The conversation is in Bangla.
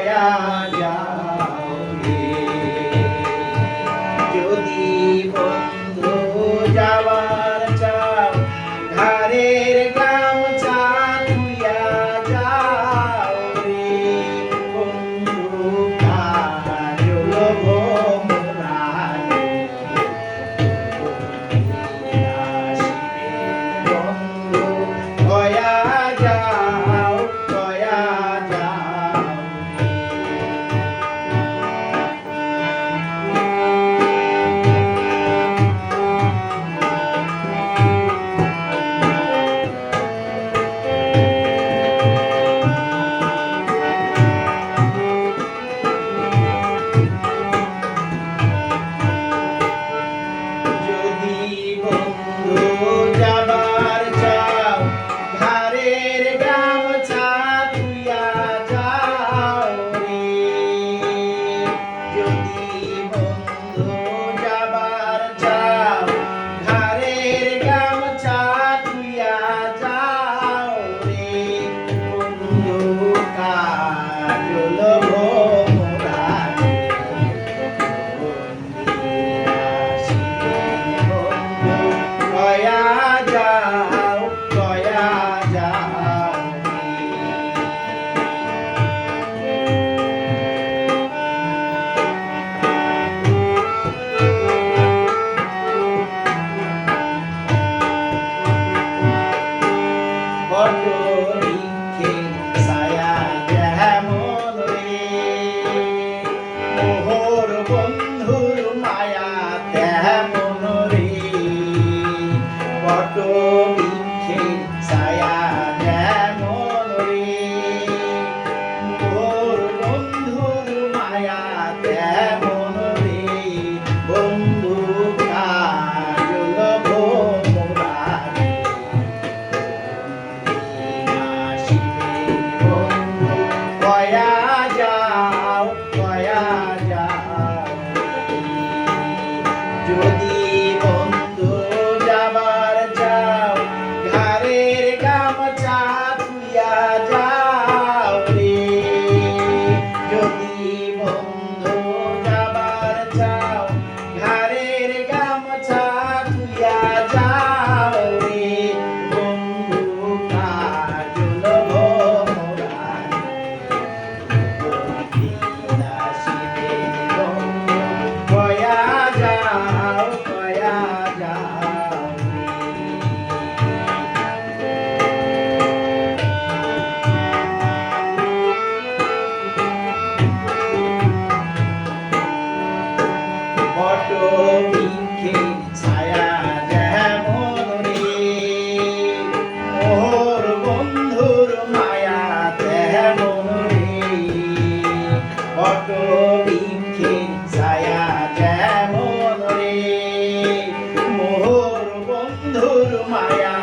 কয়া যাও রে। যদি বন্ধু যাবার চাও ঘরের গামছা তুইয়া যাও রে। বন্ধু কাজল গো মোরারে আসিবে বন্ধু কয়া যাও কয়া যাও যদি বন্ধু যাবার চাও ঘরের গামছা তুইয়া যাও রে। যদি বন্ধু যাবার চাও ঘরের গামছা তুইয়া যাও রে। বন্ধু কাজল গো মোরারে কয়া যাও কয়া যাও বট বৃক্ষের ছায়া যেমন রে মোহর বন্ধুর মায়া তেমন রে। বট বৃক্ষের ছায়া যেমন রে মোহর বন্ধুর মায়া তেমন রে। বন্ধু কাজল গো মোরারে আসিবে বন্ধু কয়া যাও কয়া যাও। যদি বন্ধু যাবার চাও ঘরের গামছা তুইয়া যাও রে। যদি বন্ধু যাবার চাও ঘরের গামছা তুইয়া যাও রে। বন্ধু কাজল গো মোরারে আসিবে বন্ধু কয়া যাও কয়া যাও বট বৃক্ষের ছায়া যেমন রে মোহর বন্ধুর মায়া তেমন রে। বট বৃক্ষের ছায়া যেমন রে মোহর বন্ধুর মায়া